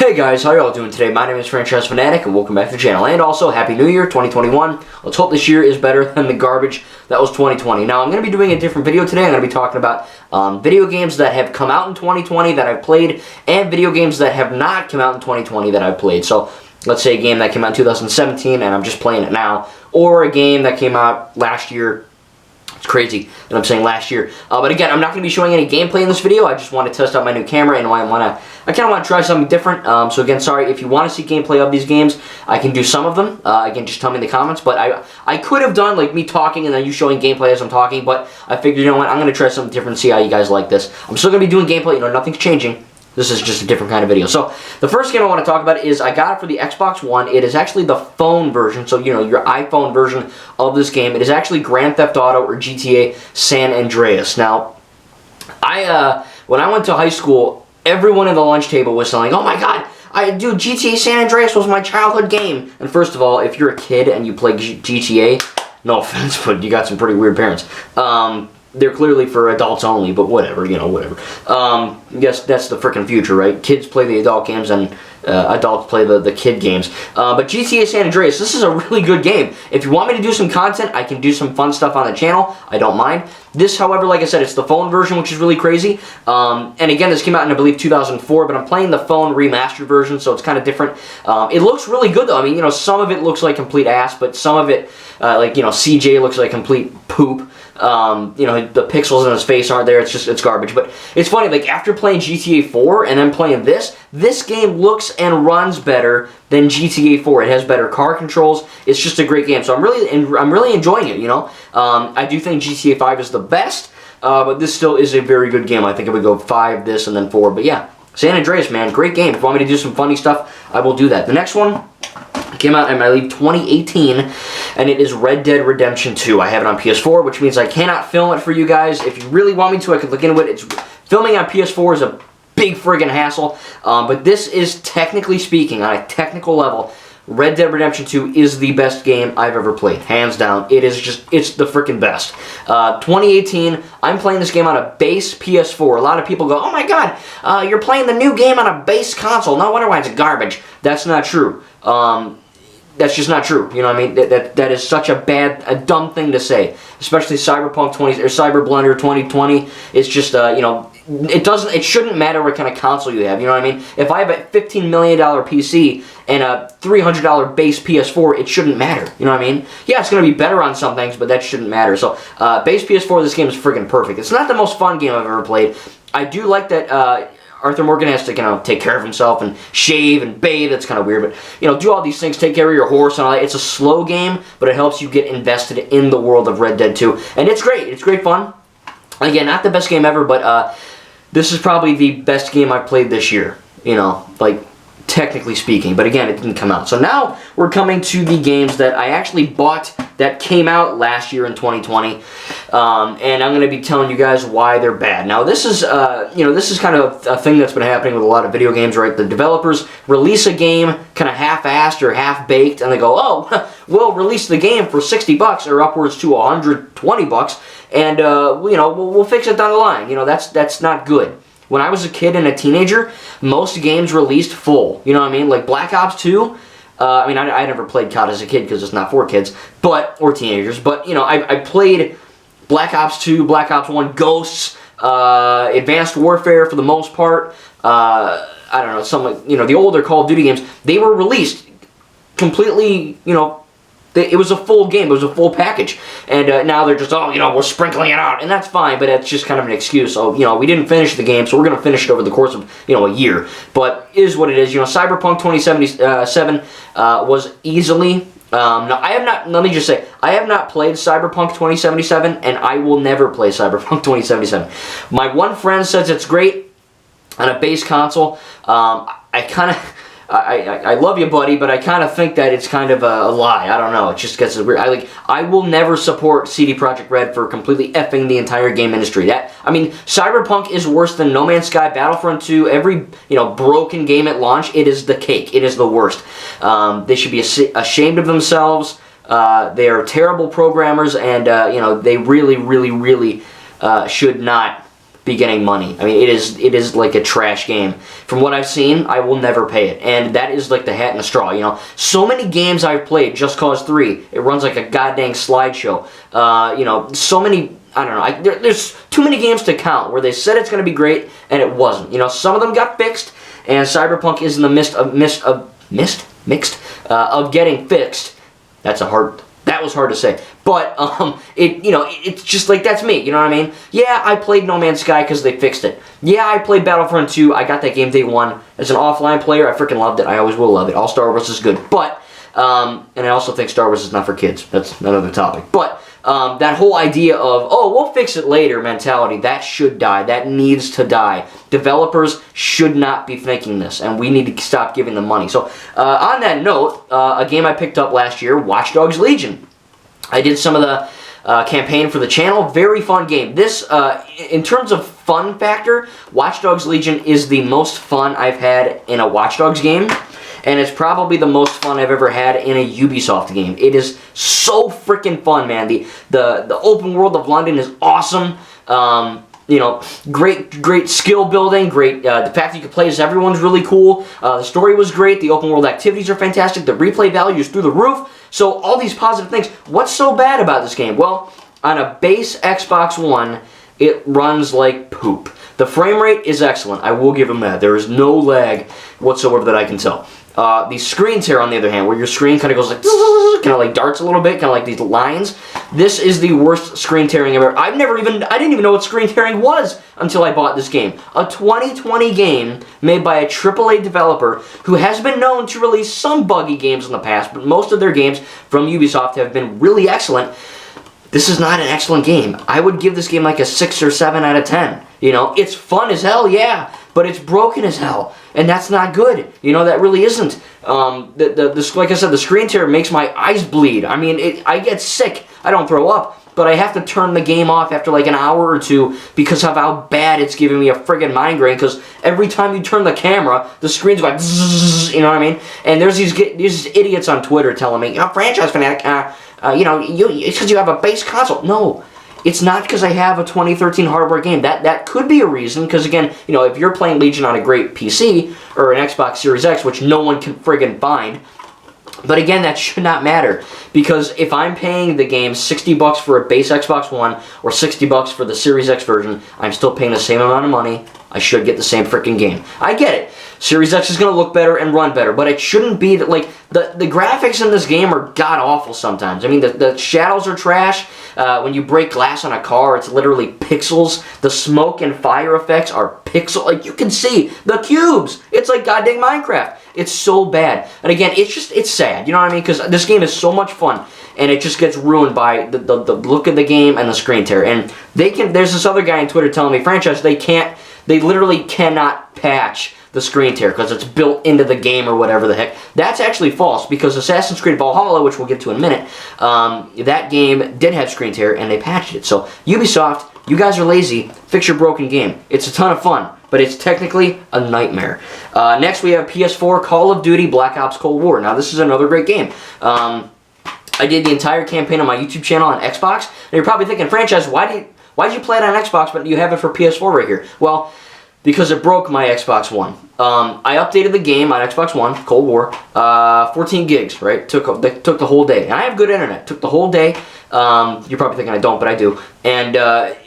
Hey guys, how y'all doing today? My name is Franchise Fanatic and welcome back to the channel. And also, Happy New Year 2021. Let's hope this year is better than the garbage that was 2020. Now, I'm going to be doing a different video today. I'm going to be talking about video games that have come out in 2020 that I've played and video games that have not come out in 2020 that I've played. So, let's say a game that came out in 2017 and I'm just playing it now. Or a game that came out last year. It's crazy that I'm saying last year. But again, I'm not going to be showing any gameplay in this video. I just want to test out my new camera and I kind of want to try something different. So again, sorry, if you want to see gameplay of these games, I can do some of them. Again, just tell me in the comments. But I could have done like me talking and then you showing gameplay as I'm talking. But I figured, you know what, I'm going to try something different and see how you guys like this. I'm still going to be doing gameplay. You know, nothing's changing. This is just a different kind of video. So, the first game I want to talk about is I got it for the Xbox One. It is actually the phone version, so, you know, your iPhone version of this game. It is actually Grand Theft Auto or GTA San Andreas. Now, when I went to high school, everyone at the lunch table was saying, oh my god, dude, GTA San Andreas was my childhood game. And first of all, if you're a kid and you play GTA, no offense, but you got some pretty weird parents. They're clearly for adults only, but whatever, you know, whatever. Yes, that's the frickin' future, right? Kids play the adult games and adults play the kid games. But GTA San Andreas, this is a really good game. If you want me to do some content, I can do some fun stuff on the channel. I don't mind. This, however, like I said, it's the phone version, which is really crazy. And again, this came out in, I believe, 2004, but I'm playing the phone remastered version, so it's kind of different. It looks really good, though. I mean, you know, some of it looks like complete ass, but some of it, like, you know, CJ looks like complete poop. You know, the pixels in his face aren't there. It's garbage. But it's funny, like, after playing GTA 4 and then playing this game looks and runs better than GTA 4. It has better car controls. It's just a great game. So I'm really enjoying it, you know. I do think GTA 5 is the best, but this still is a very good game. I think it would go 5, this, and then 4. But yeah, San Andreas, man, great game. If you want me to do some funny stuff, I will do that. The next one came out in, I believe, 2018, and it is Red Dead Redemption 2. I have it on PS4, which means I cannot film it for you guys. If you really want me to, I could look into it. Filming on PS4 is a big friggin' hassle, but this is, technically speaking, on a technical level, Red Dead Redemption 2 is the best game I've ever played, hands down. It's the freaking best. 2018, I'm playing this game on a base PS4. A lot of people go, oh my god, you're playing the new game on a base console. No wonder why it's garbage. That's not true. That's just not true. You know what I mean? That is such a dumb thing to say. Especially Cyberpunk 20 or Cyberblunder 2020. It's just you know, it shouldn't matter what kind of console you have. You know what I mean? If I have a $15 million PC and a $300 base PS4, it shouldn't matter. You know what I mean? Yeah, it's gonna be better on some things, but that shouldn't matter. So base PS4, this game is freaking perfect. It's not the most fun game I've ever played. I do like that. Arthur Morgan has to, you know, take care of himself and shave and bathe. That's kind of weird, but, you know, do all these things, take care of your horse and all that. It's a slow game, but it helps you get invested in the world of Red Dead 2. And it's great. It's great fun. Again, not the best game ever, but this is probably the best game I've played this year, you know, like, technically speaking. But again, it didn't come out. So now we're coming to the games that I actually bought that came out last year in 2020. And I'm going to be telling you guys why they're bad. Now, this is, you know, this is kind of a thing that's been happening with a lot of video games, right? The developers release a game kind of half-assed or half-baked, and they go, oh, we'll release the game for $60 or upwards to $120, and, you know, we'll fix it down the line. You know, that's not good. When I was a kid and a teenager, most games released full. You know what I mean? Like Black Ops 2. I mean, I never played COD as a kid because it's not for kids, or teenagers. But, you know, I played Black Ops 2, Black Ops 1, Ghosts, Advanced Warfare for the most part. I don't know, some, you know, the older Call of Duty games. They were released completely, you know, it was a full game. It was a full package. And now they're just, oh, you know, we're sprinkling it out. And that's fine, but that's just kind of an excuse. So, you know, we didn't finish the game, so we're going to finish it over the course of, you know, a year. But it is what it is. You know, Cyberpunk 2077 was easily... now, I have not, let me just say, I have not played Cyberpunk 2077, and I will never play Cyberpunk 2077. My one friend says it's great on a base console. I kind of... I love you, buddy, but I kind of think that it's kind of a lie. I don't know. It just gets weird. I will never support CD Projekt Red for completely effing the entire game industry. I mean, Cyberpunk is worse than No Man's Sky, Battlefront 2, every, you know, broken game at launch. It is the cake. It is the worst. They should be ashamed of themselves. They are terrible programmers, and you know, they really, really, really should not be getting money. I mean, it is like a trash game. From what I've seen, I will never pay it, and that is like the hat in the straw. You know, so many games I've played, Just Cause 3, it runs like a goddamn slideshow. You know, so many. I don't know. There's too many games to count where they said it's going to be great and it wasn't. You know, some of them got fixed, and Cyberpunk is in the midst of getting fixed. That was hard to say. But it's just like, that's me. You know what I mean? Yeah, I played No Man's Sky because they fixed it. Yeah, I played Battlefront 2. I got that game day one. As an offline player, I freaking loved it. I always will love it. All Star Wars is good, but and I also think Star Wars is not for kids. That's another topic. But that whole idea of, oh, we'll fix it later mentality, that should die. That needs to die. Developers should not be thinking this, and we need to stop giving them money. So on that note, a game I picked up last year, Watch Dogs Legion. I did some of the campaign for the channel. Very fun game. This, in terms of fun factor, Watch Dogs Legion is the most fun I've had in a Watch Dogs game. And it's probably the most fun I've ever had in a Ubisoft game. It is so freaking fun, man. The open world of London is awesome. You know, great skill building. Great. The fact that you can play as everyone's really cool. The story was great. The open world activities are fantastic. The replay value is through the roof. So all these positive things. What's so bad about this game? Well, on a base Xbox One, it runs like poop. The frame rate is excellent. I will give them that. There is no lag whatsoever that I can tell. The screen tear, on the other hand, where your screen kind of goes like, kind of like darts a little bit, kind of like these lines. This is the worst screen tearing ever. I didn't even know what screen tearing was until I bought this game. A 2020 game made by a AAA developer who has been known to release some buggy games in the past, but most of their games from Ubisoft have been really excellent. This is not an excellent game. I would give this game like a 6 or 7 out of 10. You know, it's fun as hell, yeah, but it's broken as hell, and that's not good. You know, that really isn't. Like I said, the screen tear makes my eyes bleed. I mean, I get sick. I don't throw up, but I have to turn the game off after like an hour or two because of how bad it's giving me a friggin' migraine, because every time you turn the camera, the screen's going zzz, you know what I mean? And there's these idiots on Twitter telling me, Franchise Fanatic, it's because you have a base console. No. It's not because I have a 2013 hardware game. That could be a reason, because again, you know, if you're playing Legion on a great PC or an Xbox Series X, which no one can friggin' find, but again, that should not matter, because if I'm paying the game $60 for a base Xbox One or $60 for the Series X version, I'm still paying the same amount of money. I should get the same freaking game. I get it. Series X is going to look better and run better, but it shouldn't be that, like, the graphics in this game are god-awful sometimes. I mean, the shadows are trash. When you break glass on a car, it's literally pixels. The smoke and fire effects are pixel. Like, you can see the cubes. It's like goddamn Minecraft. It's so bad. And again, it's sad. You know what I mean? Because this game is so much fun, and it just gets ruined by the look of the game and the screen tear. And there's this other guy on Twitter telling me, Franchise, they literally cannot patch the screen tear because it's built into the game or whatever the heck. That's actually false, because Assassin's Creed Valhalla, which we'll get to in a minute, that game did have screen tear and they patched it. So Ubisoft, you guys are lazy. Fix your broken game. It's a ton of fun, but it's technically a nightmare. Next we have PS4 Call of Duty Black Ops Cold War. Now this is another great game. I did the entire campaign on my YouTube channel on Xbox. And you're probably thinking, Franchise, why did you play it on Xbox but you have it for PS4 right here? Well, because it broke my Xbox One. I updated the game on Xbox One, Cold War, 14 gigs, right? Took the whole day. And I have good internet. Took the whole day. You're probably thinking I don't, but I do. And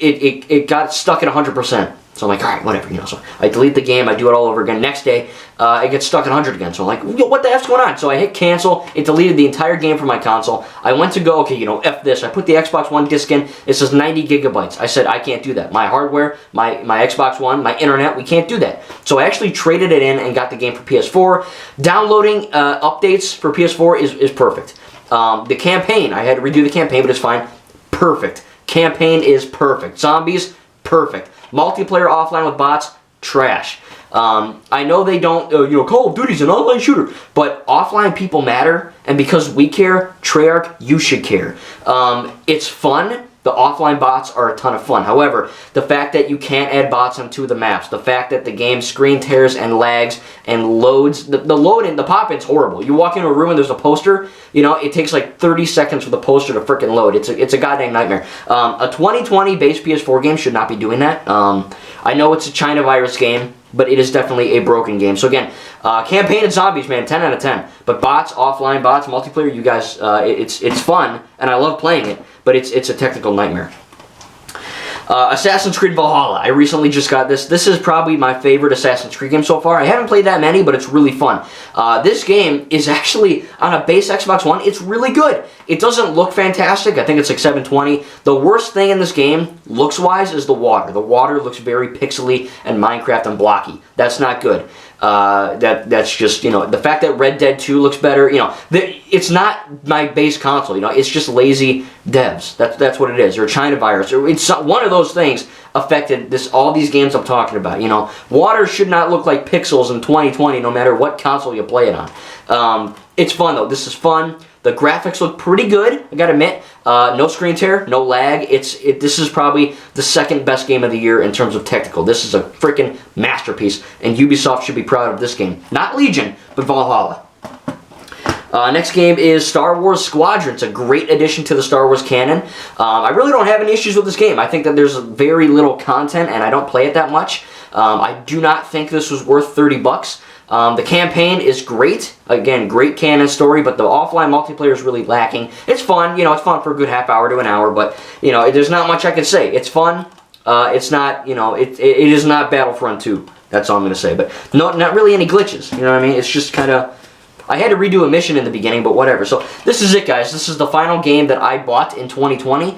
it got stuck at 100%. So I'm like, all right, whatever, you know. So I delete the game, I do it all over again. Next day, it gets stuck at 100 again. So I'm like, what the F's going on? So I hit cancel. It deleted the entire game from my console. I went to go, okay, you know, F this. I put the Xbox One disc in. It says 90 gigabytes. I said, I can't do that. My hardware, my Xbox One, my internet, we can't do that. So I actually traded it in and got the game for PS4. Downloading updates for PS4 is perfect. The campaign, I had to redo the campaign, but it's fine. Perfect. Campaign is perfect. Zombies, perfect. Multiplayer offline with bots, trash. I know they don't, Call of Duty's an online shooter, but offline people matter, and because we care, Treyarch, you should care. It's fun. The offline bots are a ton of fun. However, the fact that you can't add bots onto the maps, the fact that the game screen tears and lags and loads, the loading, the pop-in's horrible. You walk into a room and there's a poster, you know, it takes like 30 seconds for the poster to frickin' load. It's a goddamn nightmare. A 2020 base PS4 game should not be doing that. I know it's a China virus game, but it is definitely a broken game. So again, campaign and zombies, man, 10 out of 10. But bots, offline bots, multiplayer, you guys, it's fun, and I love playing it, but it's a technical nightmare. Assassin's Creed Valhalla. I recently just got this. This is probably my favorite Assassin's Creed game so far. I haven't played that many, but it's really fun. This game is actually on a base Xbox One. It's really good. It doesn't look fantastic. I think it's like 720. The worst thing in this game, looks-wise, is the water. The water looks very pixely and Minecraft and blocky. That's not good. That's just, you know, the fact that Red Dead 2 looks better, you know, it's not my base console, you know, it's just lazy devs. That's what it is, or a China virus, or it's one of those things affected all these games I'm talking about, you know. Water should not look like pixels in 2020 no matter what console you play it on. It's fun though, this is fun. The graphics look pretty good, I gotta admit. No screen tear, no lag. This is probably the second best game of the year in terms of technical. This is a freaking masterpiece, and Ubisoft should be proud of this game. Not Legion, but Valhalla. Next game is Star Wars Squadrons, a great addition to the Star Wars canon. I really don't have any issues with this game. I think that there's very little content, and I don't play it that much. I do not think this was worth $30. The campaign is great. Again, great canon story, but the offline multiplayer is really lacking. It's fun, you know, it's fun for a good half hour to an hour, but, you know, there's not much I can say. It's fun. It's not, you know, it is not Battlefront 2. That's all I'm going to say. But not really any glitches, you know what I mean? It's just kind of, I had to redo a mission in the beginning, but whatever. So this is it, guys. This is the final game that I bought in 2020.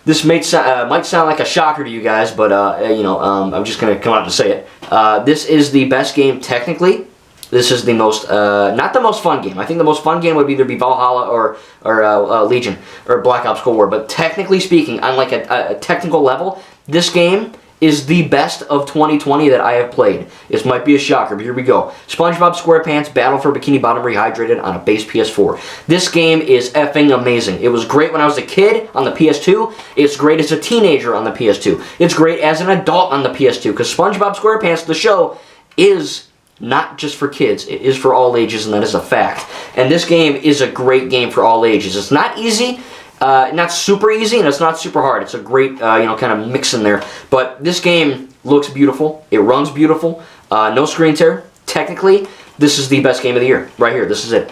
This might sound like a shocker to you guys, but you know, I'm just gonna come out and say it. This is the best game technically. This is the most, not the most fun game. I think the most fun game would either be Valhalla or Legion or Black Ops Cold War. But technically speaking, on like a technical level, this game is the best of 2020 that I have played. This might be a shocker, but here we go. SpongeBob SquarePants Battle for Bikini Bottom Rehydrated on a base PS4. This game is effing amazing. It was great when I was a kid on the PS2. It's great as a teenager on the PS2. It's great as an adult on the PS2, because SpongeBob SquarePants, the show, is not just for kids. It is for all ages, and that is a fact. And this game is a great game for all ages. It's not easy. Not super easy, and it's not super hard. It's a great, you know, kind of mix in there. But this game looks beautiful. It runs beautiful. No screen tear. Technically, this is the best game of the year. Right here. This is it.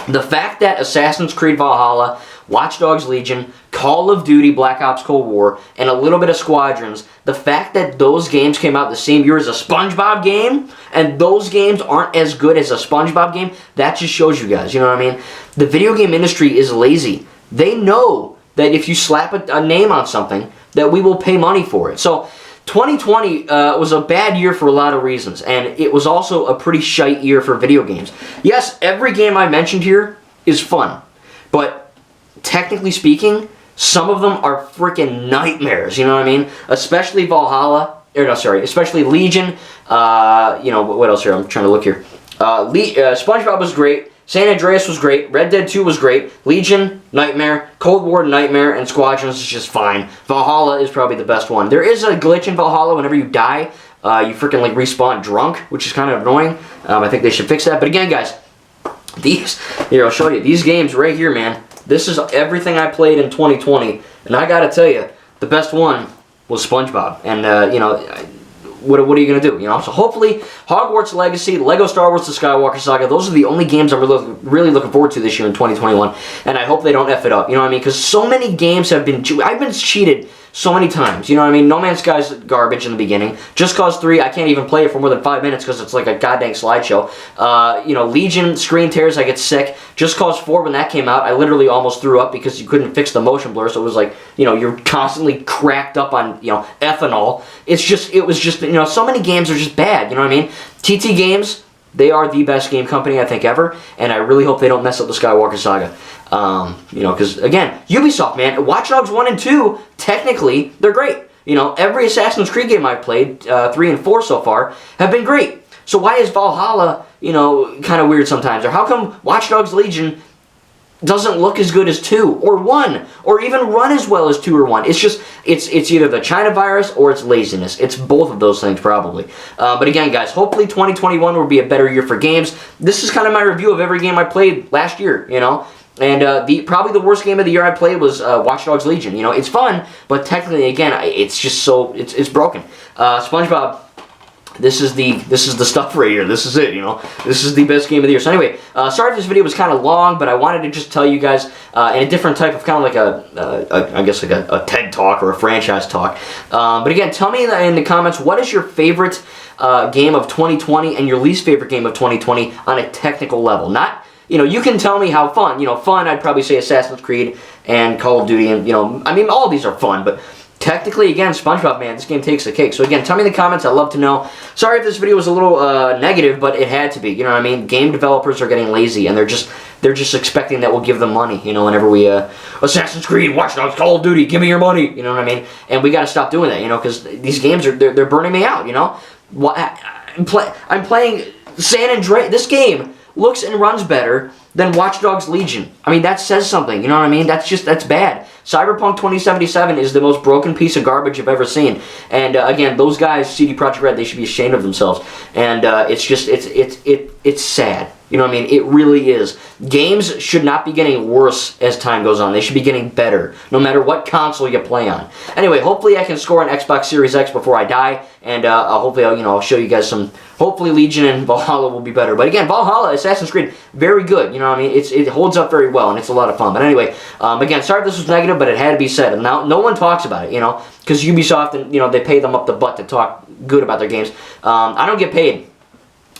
The fact that Assassin's Creed Valhalla, Watch Dogs Legion, Call of Duty Black Ops Cold War, and a little bit of Squadrons, the fact that those games came out the same year as a SpongeBob game, and those games aren't as good as a SpongeBob game, that just shows you guys, you know what I mean? The video game industry is lazy. They know that if you slap a name on something, that we will pay money for it. So 2020 was a bad year for a lot of reasons, and it was also a pretty shite year for video games. Yes, every game I mentioned here is fun, but technically speaking, some of them are freaking nightmares, you know what I mean? Especially Valhalla, or no, sorry, especially Legion, you know, what else here? I'm trying to look here. SpongeBob was great. San Andreas was great. Red Dead 2 was great. Legion, nightmare. Cold War, nightmare. And Squadrons is just fine. Valhalla is probably the best one. There is a glitch in Valhalla. Whenever you die, you freaking like respawn drunk, which is kind of annoying. I think they should fix that. But again, guys, here, I'll show you. These games right here, man. This is everything I played in 2020. And I gotta tell you, the best one was SpongeBob. And, you know, what are you going to do, you know? So hopefully, Hogwarts Legacy, Lego Star Wars The Skywalker Saga, those are the only games I'm really looking forward to this year in 2021, and I hope they don't F it up, you know what I mean? Because so many games have been, I've been cheated so many times, you know what I mean? No Man's Sky's garbage in the beginning. Just Cause 3, I can't even play it for more than 5 minutes because it's like a goddamn slideshow. You know, Legion screen tears, I get sick. Just Cause 4, when that came out, I literally almost threw up because you couldn't fix the motion blur, so it was like, you know, you're constantly cracked up on, you know, ethanol. It was just, you know, so many games are just bad, you know what I mean? TT Games, they are the best game company I think ever, and I really hope they don't mess up the Skywalker Saga. You know, because again, Ubisoft, man, Watch Dogs 1 and 2, technically, they're great. You know, every Assassin's Creed game I've played, 3 and 4 so far, have been great. So why is Valhalla, you know, kind of weird sometimes? Or how come Watch Dogs Legion doesn't look as good as 2 or 1, or even run as well as 2 or 1? It's just, it's either the China virus or it's laziness. It's both of those things probably. But again, guys, hopefully 2021 will be a better year for games. This is kind of my review of every game I played last year, you know. And probably the worst game of the year I played was Watch Dogs Legion. You know, it's fun, but technically, again, it's just so it's broken. SpongeBob. This is the stuff right here. This is it, you know. This is the best game of the year. So anyway, sorry if this video was kind of long, but I wanted to just tell you guys in a different type of kind of like I guess like a TED Talk or a franchise talk. But again, tell me in the comments, what is your favorite game of 2020 and your least favorite game of 2020 on a technical level? Not, you know, you can tell me how fun. You know, fun, I'd probably say Assassin's Creed and Call of Duty, and, you know, I mean, all of these are fun, but technically, again, SpongeBob, man, this game takes the cake. So again, tell me in the comments. I'd love to know. Sorry if this video was a little negative, but it had to be. You know what I mean? Game developers are getting lazy, and they're just expecting that we'll give them money. You know, whenever we Assassin's Creed, Watch Dogs, Call of Duty, give me your money. You know what I mean? And we got to stop doing that. You know, because these games they're burning me out. You know, I'm playing San Andreas. This game looks and runs better than Watch Dogs Legion. I mean, that says something. You know what I mean? That's bad. Cyberpunk 2077 is the most broken piece of garbage I've ever seen. And again, those guys, CD Projekt Red, they should be ashamed of themselves. And it's sad. You know what I mean? It really is. Games should not be getting worse as time goes on. They should be getting better, no matter what console you play on. Anyway, hopefully I can score an Xbox Series X before I die, and hopefully I'll show you guys some. Hopefully Legion and Valhalla will be better. But again, Valhalla, Assassin's Creed, very good. You know what I mean? It holds up very well, and it's a lot of fun. But anyway, again, sorry if this was negative, but it had to be said. And now no one talks about it, you know, because Ubisoft, and you know, they pay them up the butt to talk good about their games. I don't get paid,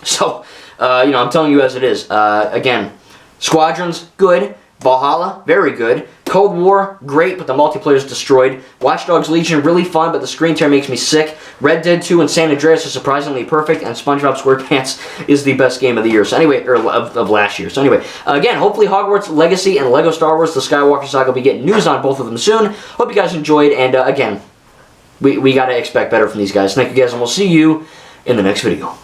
so. You know, I'm telling you as it is. Again, Squadrons, good. Valhalla, very good. Cold War, great, but the multiplayer is destroyed. Watch Dogs Legion, really fun, but the screen tear makes me sick. Red Dead 2 and San Andreas are surprisingly perfect, and SpongeBob SquarePants is the best game of the year. So anyway, or of last year. So anyway, again, hopefully Hogwarts Legacy and Lego Star Wars The Skywalker Saga will be getting news on both of them soon. Hope you guys enjoyed, and again, we got to expect better from these guys. Thank you guys, and we'll see you in the next video.